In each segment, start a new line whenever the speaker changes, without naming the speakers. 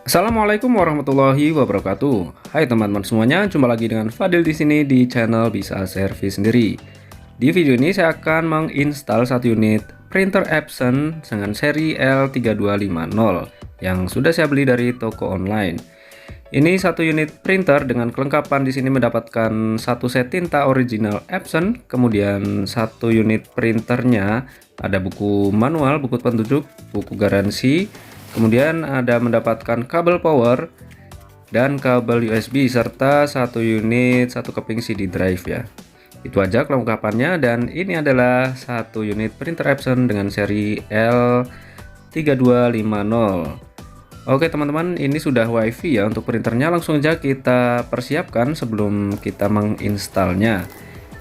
Assalamualaikum warahmatullahi wabarakatuh. Hai teman-teman semuanya, jumpa lagi dengan Fadil di sini di channel Bisa Servis Sendiri. Di video ini saya akan menginstal satu unit printer Epson dengan seri L3250 yang sudah saya beli dari toko online. Ini satu unit printer dengan kelengkapan di sini mendapatkan satu set tinta original Epson, kemudian satu unit printernya ada buku manual, buku petunjuk, buku garansi. Kemudian ada mendapatkan kabel power dan kabel USB serta satu unit satu keping CD drive ya. Itu aja kelengkapannya, dan ini adalah satu unit printer Epson dengan seri L3250. Oke teman-teman, ini sudah WiFi ya untuk printernya. Langsung aja kita persiapkan sebelum kita menginstalnya.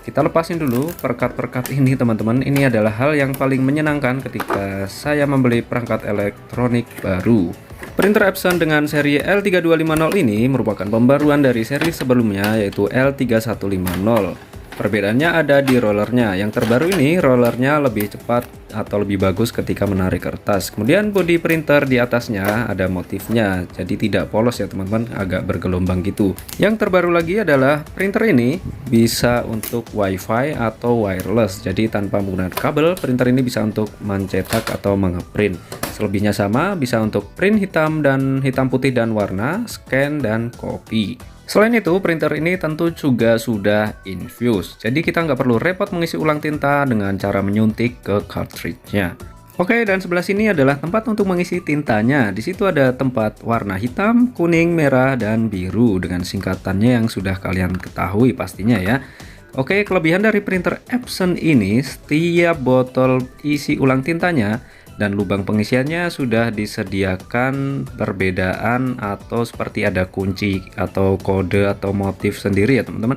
Kita lepasin dulu perkat-perkat ini teman-teman. Ini adalah hal yang paling menyenangkan ketika saya membeli perangkat elektronik baru. Printer Epson dengan seri L3250 ini merupakan pembaruan dari seri sebelumnya, yaitu L3150. Perbedaannya ada di rollernya. Yang terbaru ini rollernya lebih cepat atau lebih bagus ketika menarik kertas. Kemudian bodi printer di atasnya ada motifnya, jadi tidak polos ya teman-teman, agak bergelombang gitu. Yang terbaru lagi adalah printer ini bisa untuk WiFi atau wireless, jadi tanpa menggunakan kabel. Printer ini bisa untuk mencetak atau mengeprint. Selebihnya sama, bisa untuk print hitam dan hitam putih dan warna, scan dan copy. Selain itu, printer ini tentu juga sudah infuse, jadi kita nggak perlu repot mengisi ulang tinta dengan cara menyuntik ke cartridge-nya. Oke, dan sebelah sini adalah tempat untuk mengisi tintanya. Di situ ada tempat warna hitam, kuning, merah, dan biru dengan singkatannya yang sudah kalian ketahui pastinya ya. Oke, kelebihan dari printer Epson ini, setiap botol isi ulang tintanya dan lubang pengisiannya sudah disediakan perbedaan atau seperti ada kunci atau kode atau motif sendiri ya teman-teman.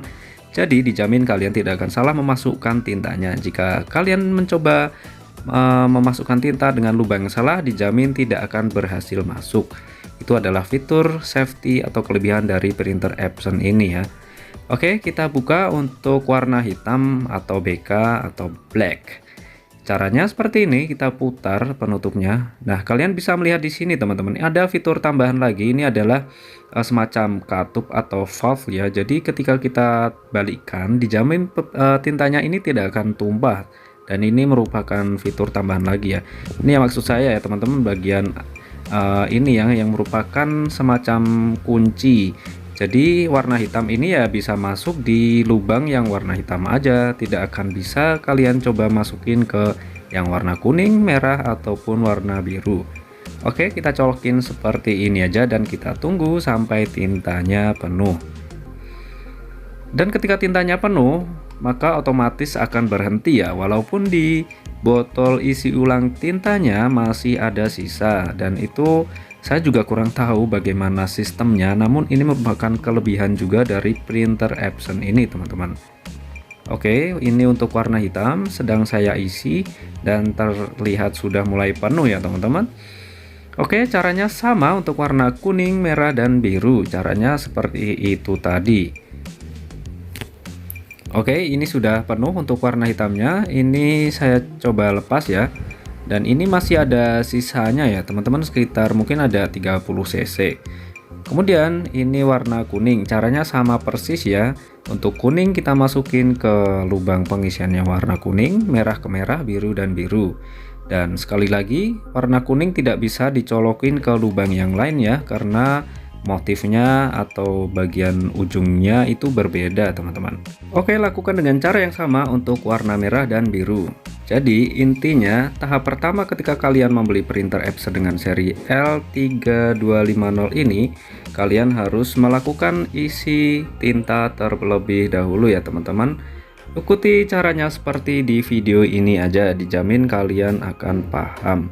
Jadi dijamin kalian tidak akan salah memasukkan tintanya. Jika kalian mencoba memasukkan tinta dengan lubang yang salah, dijamin tidak akan berhasil masuk. Itu adalah fitur safety atau kelebihan dari printer Epson ini ya. Oke, kita buka untuk warna hitam atau BK atau black. Caranya seperti ini, kita putar penutupnya. Nah, kalian bisa melihat di sini teman-teman, ada fitur tambahan lagi. Ini adalah semacam katup atau valve ya. Jadi ketika kita balikkan, dijamin tintanya ini tidak akan tumpah. Dan ini merupakan fitur tambahan lagi ya. Ini yang maksud saya ya teman-teman, bagian ini yang merupakan semacam kunci. Jadi warna hitam ini ya bisa masuk di lubang yang warna hitam aja, tidak akan bisa kalian coba masukin ke yang warna kuning, merah, ataupun warna biru. Oke, kita colokin seperti ini aja dan kita tunggu sampai tintanya penuh. Dan ketika tintanya penuh, maka otomatis akan berhenti ya, walaupun di botol isi ulang tintanya masih ada sisa, dan itu saya juga kurang tahu bagaimana sistemnya, namun ini merupakan kelebihan juga dari printer Epson ini teman-teman. Oke, ini untuk warna hitam sedang saya isi dan terlihat sudah mulai penuh ya teman-teman. Oke, caranya sama untuk warna kuning, merah, dan biru. Caranya seperti itu tadi. Oke, ini sudah penuh untuk warna hitamnya. Ini saya coba lepas ya. Dan ini masih ada sisanya ya teman-teman, sekitar mungkin ada 30 cc. Kemudian ini warna kuning, caranya sama persis ya. Untuk kuning kita masukin ke lubang pengisiannya warna kuning, merah ke merah, biru dan biru. Dan sekali lagi, warna kuning tidak bisa dicolokin ke lubang yang lain ya, karena motifnya atau bagian ujungnya itu berbeda teman-teman. Oke, lakukan dengan cara yang sama untuk warna merah dan biru. Jadi intinya, tahap pertama ketika kalian membeli printer Epson dengan seri L3250 ini, kalian harus melakukan isi tinta terlebih dahulu ya teman-teman. Ikuti caranya seperti di video ini aja, dijamin kalian akan paham.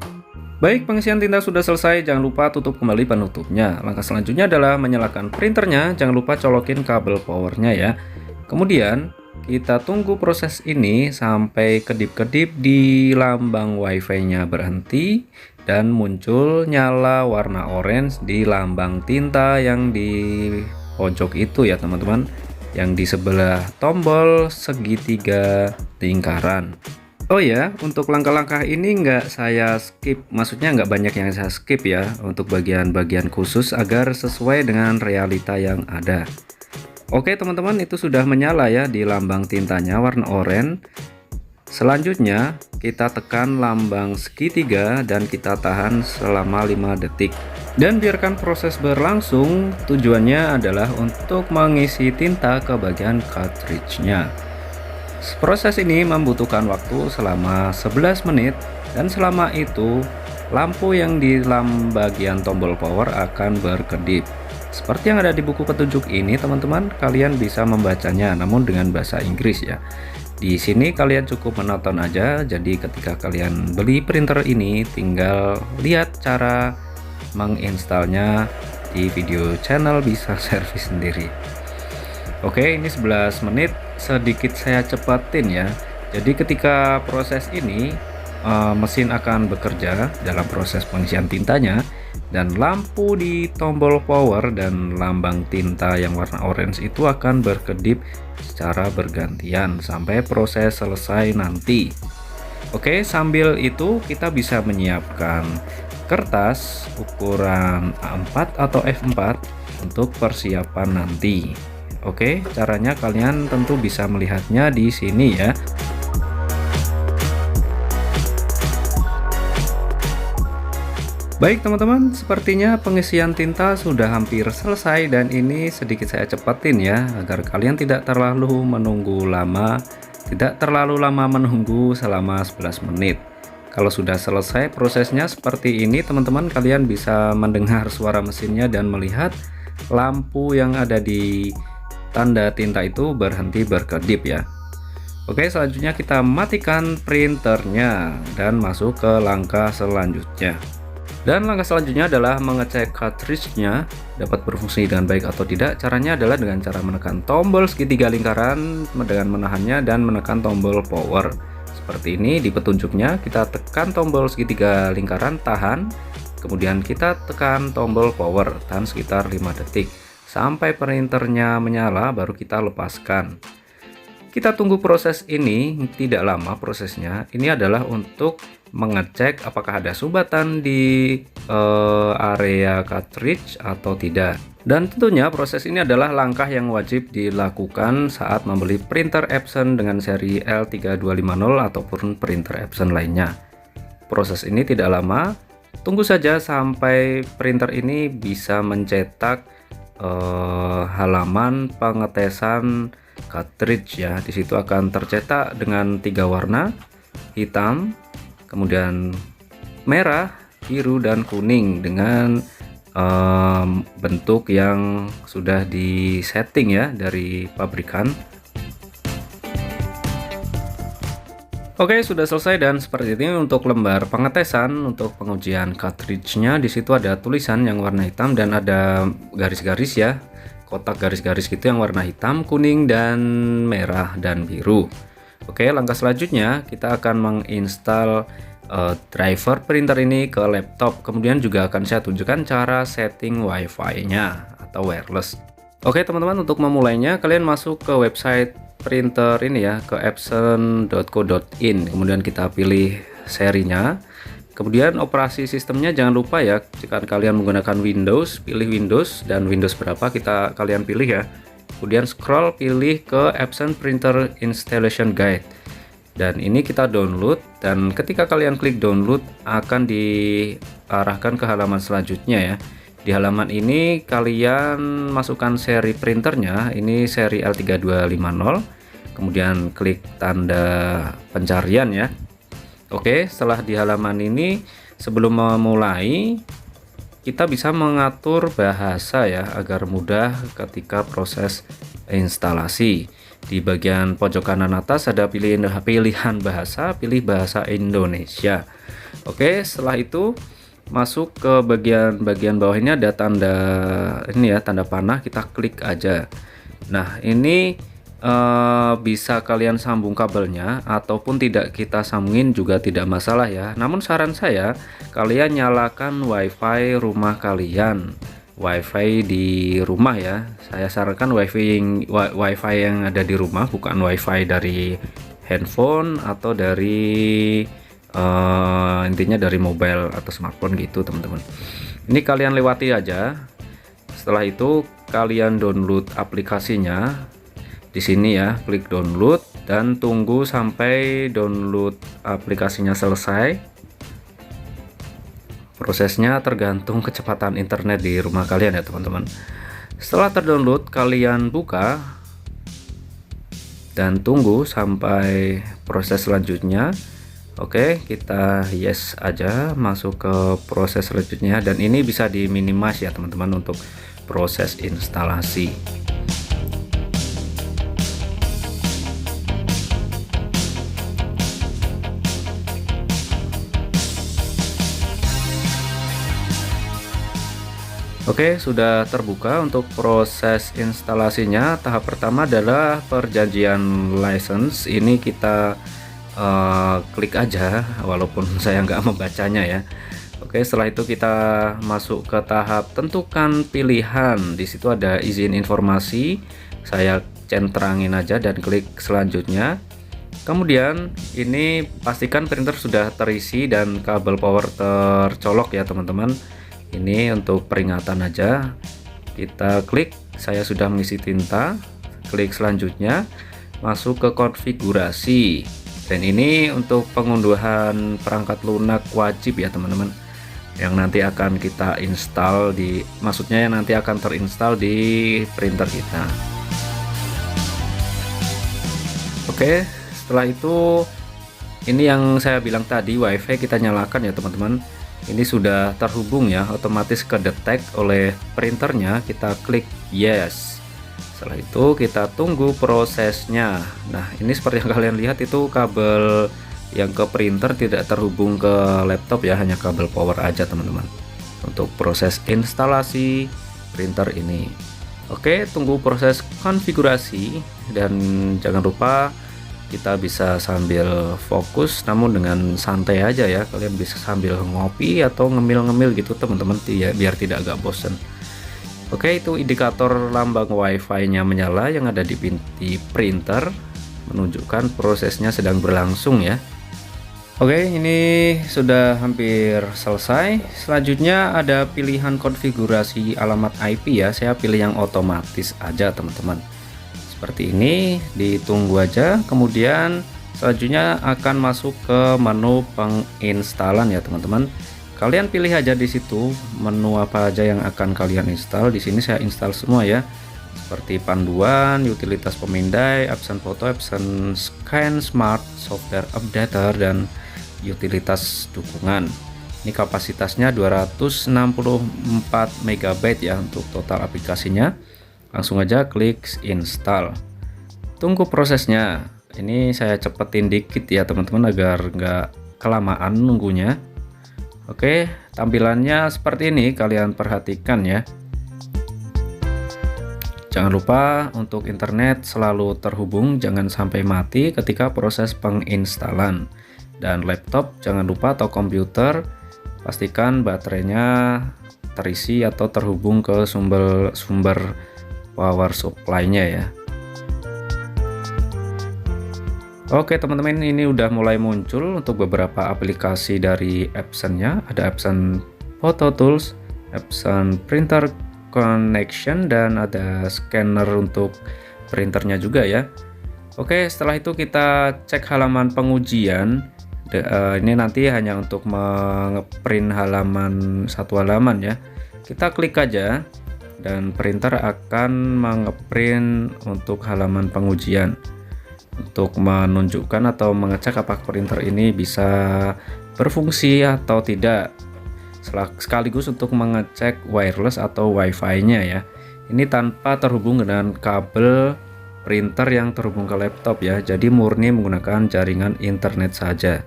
Baik, pengisian tinta sudah selesai, jangan lupa tutup kembali penutupnya. Langkah selanjutnya adalah menyalakan printernya, jangan lupa colokin kabel powernya ya. Kemudian kita tunggu proses ini sampai kedip-kedip di lambang WiFi-nya berhenti dan muncul nyala warna orange di lambang tinta yang di pojok itu ya teman-teman, yang di sebelah tombol segitiga lingkaran. Oh ya, untuk langkah-langkah ini nggak saya skip, maksudnya nggak banyak yang saya skip ya, untuk bagian-bagian khusus agar sesuai dengan realita yang ada. Oke teman-teman, itu sudah menyala ya di lambang tintanya warna oranye. Selanjutnya kita tekan lambang segitiga dan kita tahan selama 5 detik. Dan biarkan proses berlangsung, tujuannya adalah untuk mengisi tinta ke bagian cartridge-nya. Proses ini membutuhkan waktu selama 11 menit dan selama itu lampu yang di bagian tombol power akan berkedip. Seperti yang ada di buku petunjuk ini teman-teman, kalian bisa membacanya namun dengan bahasa Inggris ya. Di sini kalian cukup menonton aja, jadi ketika kalian beli printer ini tinggal lihat cara menginstalnya di video channel Bisa Servis sendiri. Oke, ini 11 menit, sedikit saya cepatin ya. Jadi ketika proses ini mesin akan bekerja dalam proses pengisian tintanya, dan lampu di tombol power dan lambang tinta yang warna orange itu akan berkedip secara bergantian sampai proses selesai nanti. Oke, sambil itu kita bisa menyiapkan kertas ukuran A4 atau F4 untuk persiapan nanti. Oke, caranya kalian tentu bisa melihatnya di sini ya. Baik teman-teman, sepertinya pengisian tinta sudah hampir selesai dan ini sedikit saya cepatin ya agar kalian tidak terlalu menunggu lama, menunggu selama 11 menit. Kalau sudah selesai prosesnya seperti ini teman-teman, kalian bisa mendengar suara mesinnya dan melihat lampu yang ada di tanda tinta itu berhenti berkedip ya. Oke, selanjutnya kita matikan printernya dan masuk ke langkah selanjutnya. Dan langkah selanjutnya adalah mengecek cartridge-nya dapat berfungsi dengan baik atau tidak. Caranya adalah dengan cara menekan tombol segitiga lingkaran dengan menahannya dan menekan tombol power. Seperti ini di petunjuknya, kita tekan tombol segitiga lingkaran, tahan, kemudian kita tekan tombol power, tahan sekitar 5 detik. Sampai printernya menyala baru kita lepaskan. Kita tunggu proses ini, tidak lama prosesnya. Ini adalah untuk mengecek apakah ada sumbatan di area cartridge atau tidak. Dan tentunya proses ini adalah langkah yang wajib dilakukan saat membeli printer Epson dengan seri L3250 ataupun printer Epson lainnya. Proses ini tidak lama, tunggu saja sampai printer ini bisa mencetak halaman pengetesan cartridge ya. Di situ akan tercetak dengan 3 warna, hitam, kemudian merah, biru, dan kuning dengan bentuk yang sudah disetting ya dari pabrikan. Oke, sudah selesai dan seperti ini untuk lembar pengetesan untuk pengujian cartridge-nya. Di situ ada tulisan yang warna hitam dan ada garis-garis ya, kotak garis-garis gitu yang warna hitam, kuning, dan merah dan biru. Oke, langkah selanjutnya kita akan menginstal driver printer ini ke laptop. Kemudian juga akan saya tunjukkan cara setting WiFi-nya atau wireless. Oke teman-teman, untuk memulainya kalian masuk ke website printer ini ya, ke epson.co.in. kemudian kita pilih serinya, kemudian operasi sistemnya jangan lupa ya, jika kalian menggunakan Windows, pilih Windows dan Windows berapa kalian pilih ya. Kemudian scroll, pilih ke Epson Printer Installation Guide, dan ini kita download. Dan ketika kalian klik download akan diarahkan ke halaman selanjutnya ya. Di halaman ini kalian masukkan seri printernya, ini seri L3250, kemudian klik tanda pencarian ya. Oke, setelah di halaman ini, sebelum memulai kita bisa mengatur bahasa ya agar mudah ketika proses instalasi. Di bagian pojok kanan atas ada pilihan bahasa, pilih bahasa Indonesia. Oke, setelah itu masuk ke bagian bawah ini ada tanda ini ya, tanda panah, kita klik aja. Nah, ini bisa kalian sambung kabelnya ataupun tidak kita sambungin juga tidak masalah ya. Namun saran saya kalian nyalakan WiFi rumah kalian, WiFi di rumah ya. Saya sarankan WiFi yang ada di rumah, bukan WiFi dari handphone atau dari intinya dari mobile atau smartphone gitu teman-teman. Ini kalian lewati aja. Setelah itu kalian download aplikasinya di sini ya, klik download dan tunggu sampai download aplikasinya selesai. Prosesnya tergantung kecepatan internet di rumah kalian ya teman-teman. Setelah terdownload kalian buka dan tunggu sampai proses selanjutnya. Oke, kita yes aja masuk ke proses selanjutnya, dan ini bisa diminimize ya teman-teman untuk proses instalasi. Oke, sudah terbuka untuk proses instalasinya. Tahap pertama adalah perjanjian license. Ini kita klik aja walaupun saya nggak membacanya ya. Oke, setelah itu kita masuk ke tahap tentukan pilihan. Di situ ada izin informasi, saya centrangin aja dan klik selanjutnya. Kemudian ini pastikan printer sudah terisi dan kabel power tercolok ya teman-teman. Ini untuk peringatan aja. Kita klik saya sudah mengisi tinta, klik selanjutnya, masuk ke konfigurasi. Dan ini untuk pengunduhan perangkat lunak wajib ya teman-teman, yang nanti akan kita install maksudnya yang nanti akan terinstall di printer kita. Oke, setelah itu ini yang saya bilang tadi, WiFi kita nyalakan ya teman-teman. Ini sudah terhubung ya, otomatis kedetek oleh printernya. Kita klik yes. Setelah itu kita tunggu prosesnya. Nah, ini seperti yang kalian lihat, itu kabel yang ke printer tidak terhubung ke laptop ya, hanya kabel power aja teman-teman untuk proses instalasi printer ini. Oke, tunggu proses konfigurasi, dan jangan lupa kita bisa sambil fokus namun dengan santai aja ya. Kalian bisa sambil ngopi atau ngemil-ngemil gitu teman-teman ya, biar tidak agak bosen. Oke, itu indikator lambang WiFi-nya menyala yang ada di printer, menunjukkan prosesnya sedang berlangsung ya. Oke, ini sudah hampir selesai. Selanjutnya ada pilihan konfigurasi alamat IP ya. Saya pilih yang otomatis aja teman-teman. Seperti ini, ditunggu aja. Kemudian selanjutnya akan masuk ke menu penginstalan ya teman-teman. Kalian pilih aja di situ menu apa aja yang akan kalian install. Di sini saya install semua ya, seperti panduan, utilitas pemindai, absen foto, absen scan, smart software updater, dan utilitas dukungan. Ini kapasitasnya 264 MB ya untuk total aplikasinya. Langsung aja klik install. Tunggu prosesnya. Ini saya cepetin dikit ya teman-teman agar nggak kelamaan nunggunya. Oke, tampilannya seperti ini, kalian perhatikan ya. Jangan lupa untuk internet selalu terhubung, jangan sampai mati ketika proses penginstalan. Dan laptop jangan lupa, atau komputer, pastikan baterainya terisi atau terhubung ke sumber power supply-nya ya. Oke teman-teman, ini udah mulai muncul untuk beberapa aplikasi dari Epson-nya. Ada Epson Photo Tools, Epson Printer Connection, dan ada scanner untuk printernya juga ya. Oke, setelah itu kita cek halaman pengujian. Ini nanti hanya untuk ngeprint satu halaman ya. Kita klik aja dan printer akan ngeprint untuk halaman pengujian, untuk menunjukkan atau mengecek apakah printer ini bisa berfungsi atau tidak, sekaligus untuk mengecek wireless atau wifi-nya ya. Ini tanpa terhubung dengan kabel printer yang terhubung ke laptop ya, jadi murni menggunakan jaringan internet saja.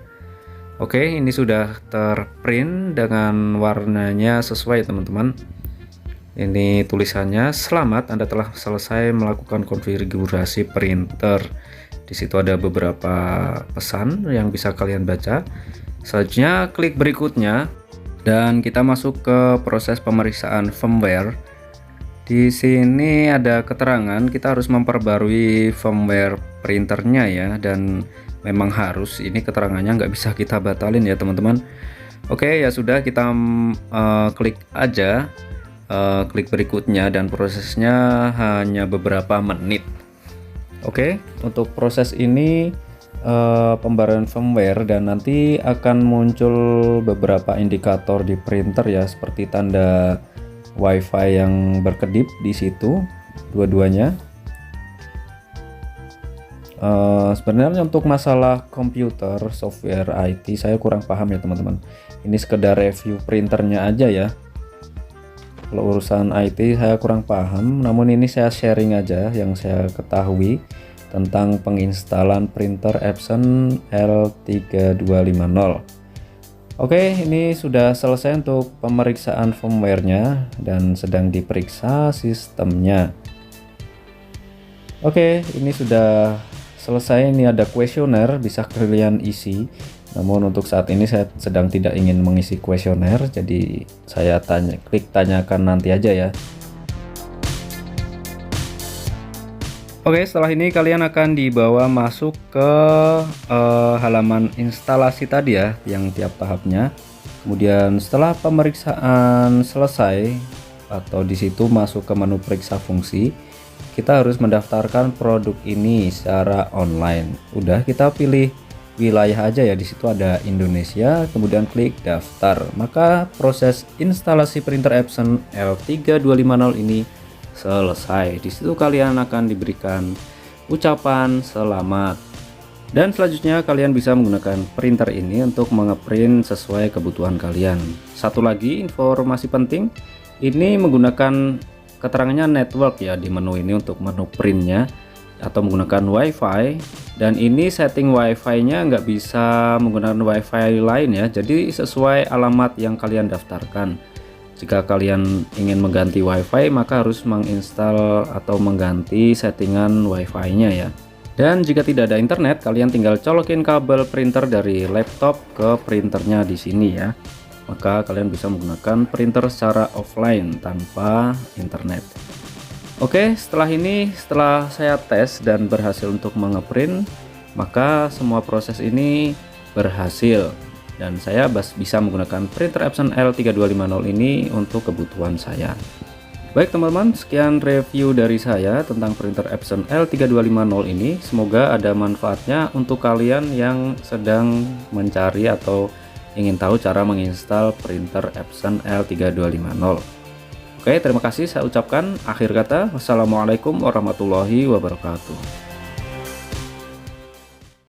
Oke, ini sudah terprint dengan warnanya sesuai teman-teman. Ini tulisannya, selamat Anda telah selesai melakukan konfigurasi printer. Di situ ada beberapa pesan yang bisa kalian baca. Selanjutnya klik berikutnya dan kita masuk ke proses pemeriksaan firmware. Di sini ada keterangan kita harus memperbarui firmware printernya ya, dan memang harus, ini keterangannya nggak bisa kita batalin ya teman-teman. Oke, ya sudah, kita klik aja klik berikutnya, dan prosesnya hanya beberapa menit. Oke, untuk proses ini pembaruan firmware, dan nanti akan muncul beberapa indikator di printer ya, seperti tanda WiFi yang berkedip di situ dua-duanya. Sebenarnya untuk masalah komputer, software IT saya kurang paham ya teman-teman. Ini sekedar review printernya aja ya. Kalau urusan IT saya kurang paham, namun ini saya sharing aja yang saya ketahui tentang penginstalan printer Epson L3250. Oke, ini sudah selesai untuk pemeriksaan firmware-nya dan sedang diperiksa sistemnya. Oke, ini sudah selesai. Ini ada kuesioner, bisa kalian isi. Namun untuk saat ini saya sedang tidak ingin mengisi kuesioner, jadi saya klik tanyakan nanti aja ya. Oke, setelah ini kalian akan dibawa masuk ke halaman instalasi tadi ya, yang tiap tahapnya. Kemudian setelah pemeriksaan selesai, atau di situ masuk ke menu periksa fungsi, kita harus mendaftarkan produk ini secara online. Udah, kita pilih wilayah aja ya, di situ ada Indonesia, kemudian klik daftar. Maka proses instalasi printer Epson L3250 ini selesai. Di situ kalian akan diberikan ucapan selamat. Dan selanjutnya kalian bisa menggunakan printer ini untuk mengeprint sesuai kebutuhan kalian. Satu lagi informasi penting, ini menggunakan keterangannya network ya di menu ini untuk menu printnya, atau menggunakan WiFi. Dan ini setting WiFi-nya nggak bisa menggunakan WiFi lain ya, jadi sesuai alamat yang kalian daftarkan. Jika kalian ingin mengganti WiFi, maka harus menginstal atau mengganti settingan WiFi-nya ya. Dan jika tidak ada internet, kalian tinggal colokin kabel printer dari laptop ke printernya di sini ya. Maka kalian bisa menggunakan printer secara offline tanpa internet. Oke, setelah ini, setelah saya tes dan berhasil untuk mengeprint, maka semua proses ini berhasil. Dan saya bisa menggunakan printer Epson L3250 ini untuk kebutuhan saya. Baik teman-teman, sekian review dari saya tentang printer Epson L3250 ini. Semoga ada manfaatnya untuk kalian yang sedang mencari atau ingin tahu cara menginstal printer Epson L3250. Oke, terima kasih saya ucapkan. Akhir kata, wassalamualaikum warahmatullahi wabarakatuh.